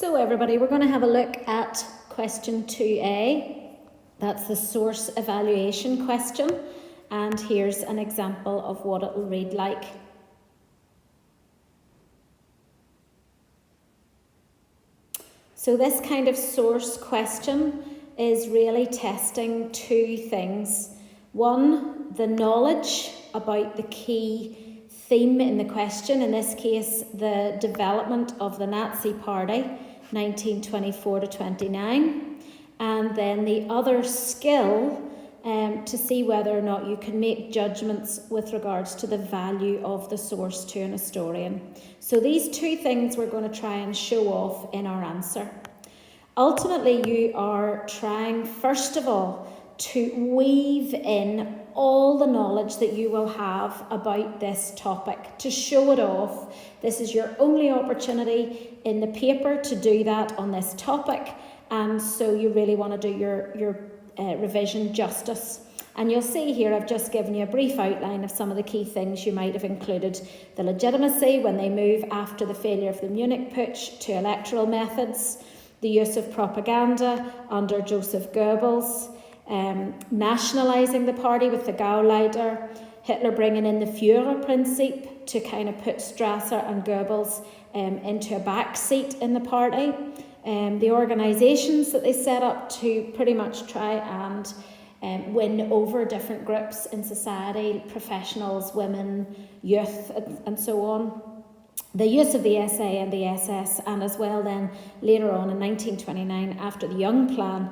So everybody, we're going to have a look at question 2a. That's the source evaluation question. And here's an example of what it will read like. So this kind of source question is really testing two things. One, the knowledge about the key theme in the question, in this case, the development of the Nazi Party, 1924 to 29. And then the other skill, to see whether or not you can make judgments with regards to the value of the source to an historian. So these two things we're going to try and show off in our answer. Ultimately, you are trying, first of all, to weave in all the knowledge that you will have about this topic, to show it off. This is your only opportunity in the paper to do that on this topic, and so you really want to do your revision justice. And you'll see here I've just given you a brief outline of some of the key things you might have included. The legitimacy when they move after the failure of the Munich Putsch to electoral methods, the use of propaganda under Joseph Goebbels, nationalising the party with the Gauleiter, Hitler bringing in the Führerprinzip to kind of put Strasser and Goebbels into a backseat in the party, the organisations that they set up to pretty much try and win over different groups in society, professionals, women, youth, and so on. The use of the SA and the SS, and as well then later on in 1929 after the Young Plan,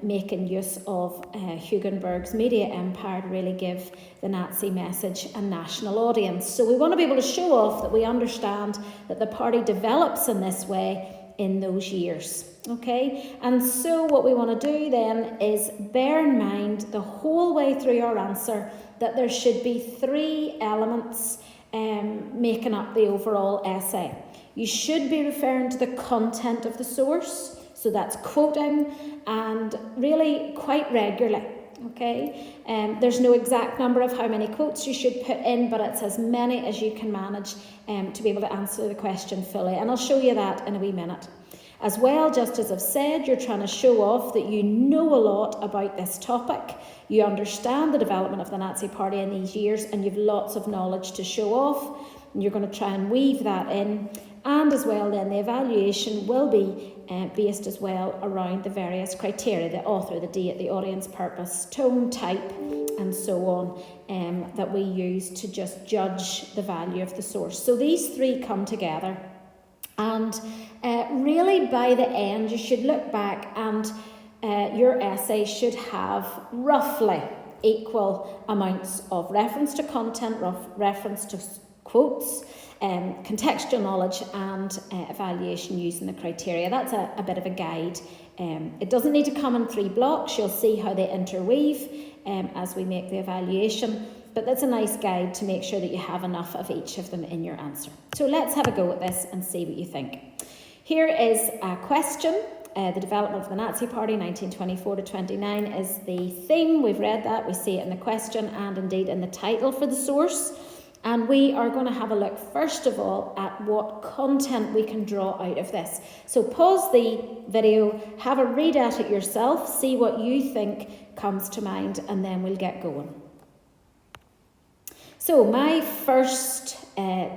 making use of Hugenberg's media empire to really give the Nazi message a national audience. So we want to be able to show off that we understand that the party develops in this way in those years. Okay, and so what we want to do then is bear in mind the whole way through our answer that there should be three elements making up the overall essay. You should be referring to the content of the source, so that's quoting, and really quite regularly. Okay, there's no exact number of how many quotes you should put in, but it's as many as you can manage to be able to answer the question fully, and I'll show you that in a wee minute. As well, just as I've said, you're trying to show off that you know a lot about this topic, you understand the development of the Nazi Party in these years, and you've lots of knowledge to show off, and you're going to try and weave that in. And as well then, the evaluation will be based as well around the various criteria, the author, the date, the audience purpose, tone, type, and so on, that we use to just judge the value of the source. So these three come together. And really by the end, you should look back and your essay should have roughly equal amounts of reference to content, reference to quotes, contextual knowledge and evaluation using the criteria. That's a bit of a guide. It doesn't need to come in three blocks. You'll see how they interweave as we make the evaluation. But that's a nice guide to make sure that you have enough of each of them in your answer. So let's have a go at this and see what you think. Here is a question. The development of the Nazi Party, 1924 to 29, is the theme. We've read that. We see it in the question and indeed in the title for the source. And we are going to have a look, first of all, at what content we can draw out of this. So pause the video, have a read at it yourself, see what you think comes to mind, and then we'll get going. So my first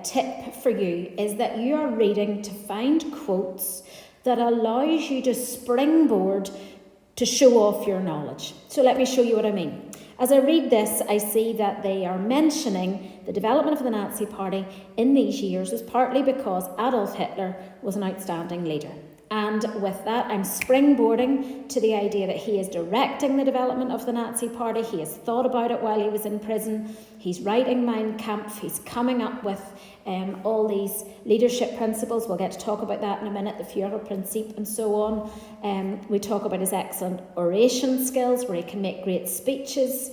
tip for you is that you are reading to find quotes that allows you to springboard to show off your knowledge. So let me show you what I mean. As I read this, I see that they are mentioning the development of the Nazi Party in these years was partly because Adolf Hitler was an outstanding leader. And with that, I'm springboarding to the idea that he is directing the development of the Nazi Party. He has thought about it while he was in prison. He's writing Mein Kampf. He's coming up with all these leadership principles. We'll get to talk about that in a minute, the Führerprinzip and so on. We talk about his excellent oration skills, where he can make great speeches,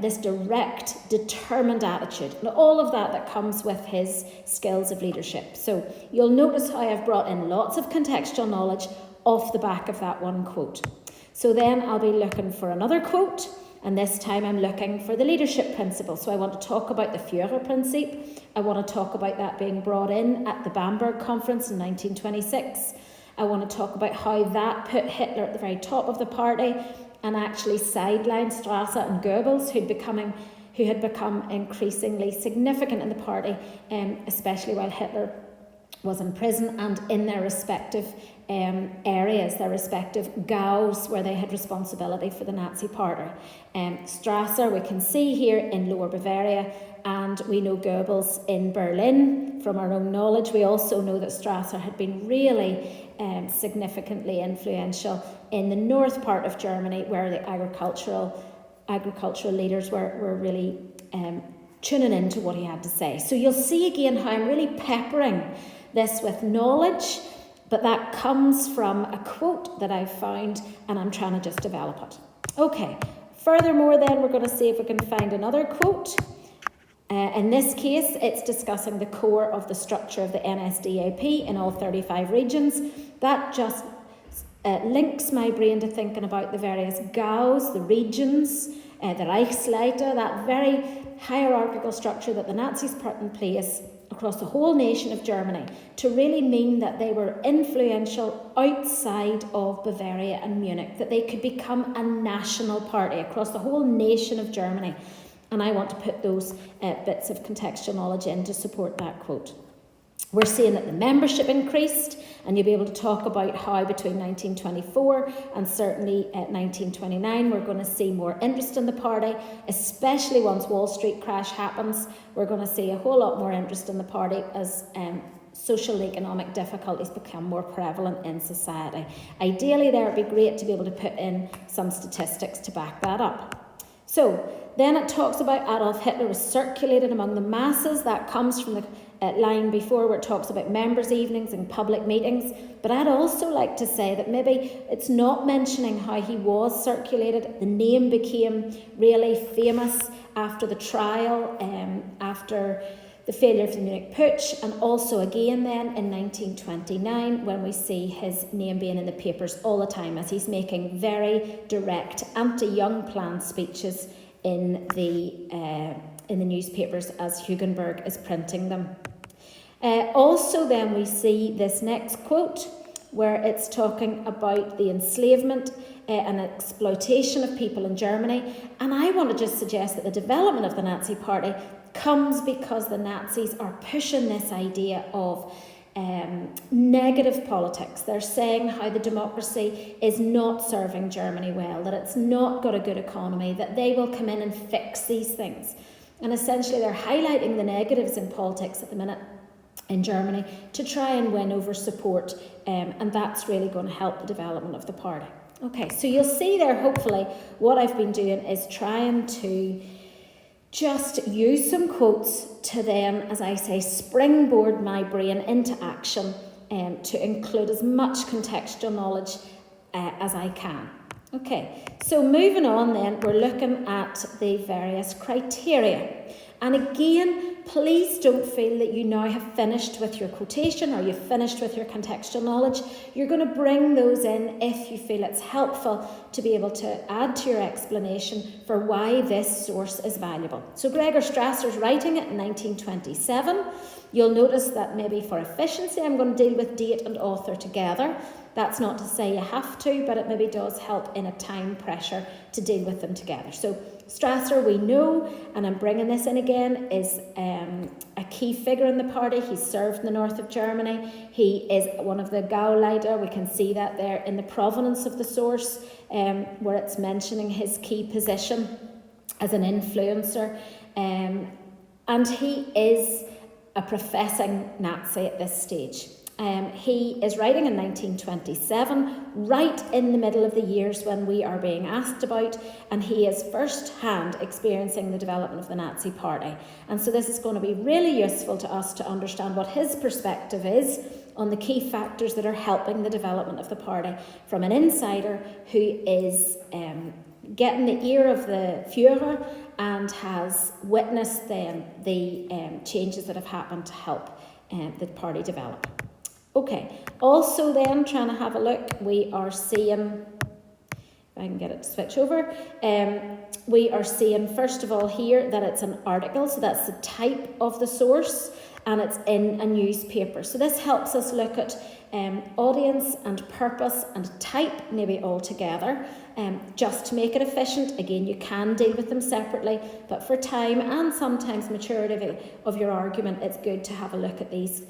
this direct, determined attitude, and all of that comes with his skills of leadership. So you'll notice how I've brought in lots of contextual knowledge off the back of that one quote. So then I'll be looking for another quote, and this time I'm looking for the leadership principle. So I want to talk about the Führerprinzip. I want to talk about that being brought in at the Bamberg Conference in 1926. I want to talk about how that put Hitler at the very top of the party and actually sidelined Strasser and Goebbels, who had become increasingly significant in the party, especially while Hitler was in prison and in their respective areas, their respective gaus where they had responsibility for the Nazi party. Strasser we can see here in Lower Bavaria, and we know Goebbels in Berlin from our own knowledge. We also know that Strasser had been really significantly influential in the north part of Germany, where the agricultural leaders were really tuning into what he had to say. So you'll see again how I'm really peppering this with knowledge, but that comes from a quote that I've found, and I'm trying to just develop it. Okay, furthermore then, we're going to see if we can find another quote. In this case, it's discussing the core of the structure of the NSDAP in all 35 regions. That just links my brain to thinking about the various gaus, the regions, the Reichsleiter, that very hierarchical structure that the Nazis put in place across the whole nation of Germany to really mean that they were influential outside of Bavaria and Munich, that they could become a national party across the whole nation of Germany. And I want to put those bits of contextual knowledge in to support that quote. We're seeing that the membership increased, and you'll be able to talk about how between 1924 and certainly 1929 we're going to see more interest in the party, especially once Wall Street crash happens. We're going to see a whole lot more interest in the party as social and economic difficulties become more prevalent in society. Ideally, there would be great to be able to put in some statistics to back that up. So then it talks about Adolf Hitler was circulated among the masses. That comes from the line before where it talks about members' evenings and public meetings. But I'd also like to say that maybe it's not mentioning how he was circulated. The name became really famous after the trial, after the failure of the Munich Putsch, and also again then in 1929 when we see his name being in the papers all the time as he's making very direct anti-Young Plan speeches in the newspapers as Hugenberg is printing them. Also then we see this next quote where it's talking about the enslavement and exploitation of people in Germany, and I want to just suggest that the development of the Nazi Party comes because the Nazis are pushing this idea of negative politics. They're saying how the democracy is not serving Germany well, that it's not got a good economy, that they will come in and fix these things. And essentially they're highlighting the negatives in politics at the minute in Germany to try and win over support, and that's really going to help the development of the party. Okay, so you'll see there hopefully what I've been doing is trying to just use some quotes to then, as I say, springboard my brain into action to include as much contextual knowledge as I can. Okay, so moving on then, we're looking at the various criteria. And again, please don't feel that you now have finished with your quotation or you've finished with your contextual knowledge. You're going to bring those in if you feel it's helpful to be able to add to your explanation for why this source is valuable. So Gregor Strasser's writing it in 1927. You'll notice that maybe for efficiency, I'm going to deal with date and author together. That's not to say you have to, but it maybe does help in a time pressure to deal with them together. So Strasser, we know, and I'm bringing this in again, is a key figure in the party. He's served in the north of Germany. He is one of the Gauleiter. We can see that there in the provenance of the source, where it's mentioning his key position as an influencer. And he is a professing Nazi at this stage. He is writing in 1927, right in the middle of the years when we are being asked about, and he is first-hand experiencing the development of the Nazi Party. And so this is going to be really useful to us to understand what his perspective is on the key factors that are helping the development of the party from an insider who is getting the ear of the Führer and has witnessed then the changes that have happened to help the party develop. Okay, also then trying to have a look, we are seeing, if I can get it to switch over, we are seeing first of all here that it's an article, so that's the type of the source, and it's in a newspaper. So this helps us look at audience and purpose and type maybe all together, just to make it efficient. Again, you can deal with them separately, but for time and sometimes maturity of your argument, it's good to have a look at these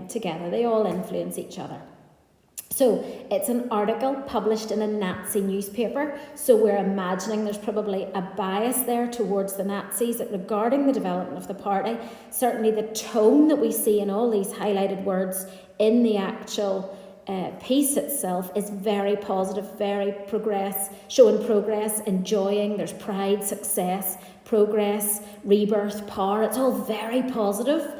together. They all influence each other. So it's an article published in a Nazi newspaper, so we're imagining there's probably a bias there towards the Nazis regarding the development of the party. Certainly the tone that we see in all these highlighted words in the actual piece itself is very positive, very showing progress, enjoying, there's pride, success, progress, rebirth, power. It's all very positive.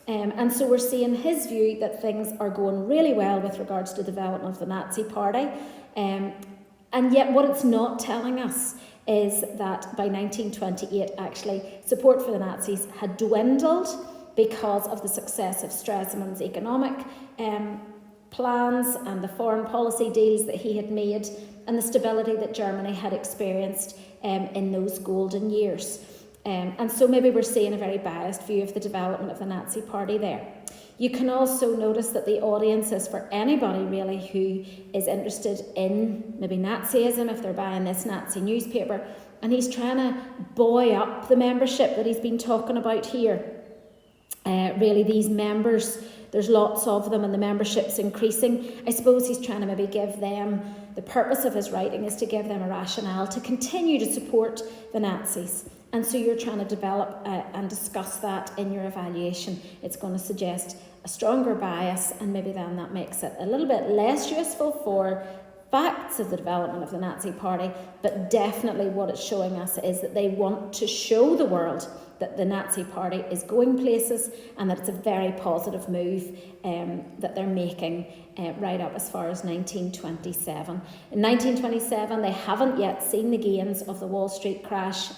And so we're seeing his view that things are going really well with regards to the development of the Nazi party. And yet what it's not telling us is that by 1928, actually, support for the Nazis had dwindled because of the success of Stresemann's economic plans and the foreign policy deals that he had made and the stability that Germany had experienced in those golden years. And so maybe we're seeing a very biased view of the development of the Nazi party there. You can also notice that the audience is for anybody really who is interested in maybe Nazism, if they're buying this Nazi newspaper, and he's trying to buoy up the membership that he's been talking about here. Really, these members, there's lots of them and the membership's increasing. I suppose he's trying to maybe give them, the purpose of his writing is to give them a rationale to continue to support the Nazis. And so you're trying to develop and discuss that in your evaluation. It's going to suggest a stronger bias, and maybe then that makes it a little bit less useful for facts of the development of the Nazi party, but definitely what it's showing us is that they want to show the world that the Nazi party is going places and that it's a very positive move that they're making right up as far as 1927. In 1927, they haven't yet seen the gains of the Wall Street crash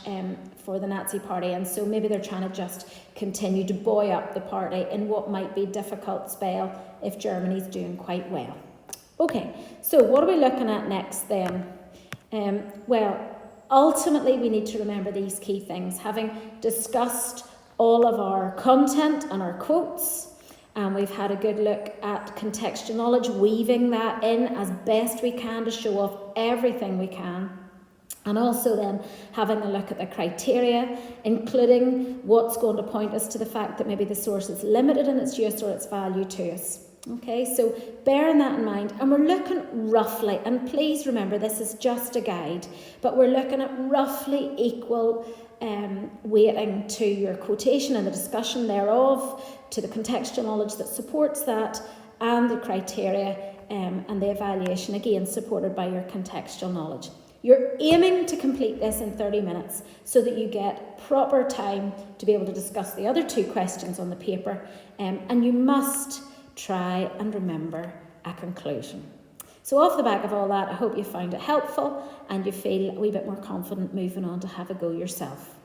for the Nazi party, and so maybe they're trying to just continue to buoy up the party in what might be a difficult spell if Germany's doing quite well. Okay, so what are we looking at next then? Well, ultimately we need to remember these key things. Having discussed all of our content and our quotes, and we've had a good look at contextual knowledge, weaving that in as best we can to show off everything we can. And also then having a look at the criteria, including what's going to point us to the fact that maybe the source is limited in its use or its value to us. Okay, so bearing that in mind, and we're looking roughly, and please remember this is just a guide, but we're looking at roughly equal weighting to your quotation and the discussion thereof, to the contextual knowledge that supports that, and the criteria and the evaluation, again supported by your contextual knowledge. You're aiming to complete this in 30 minutes so that you get proper time to be able to discuss the other two questions on the paper, and you must try and remember a conclusion. So off the back of all that, I hope you found it helpful and you feel a wee bit more confident moving on to have a go yourself.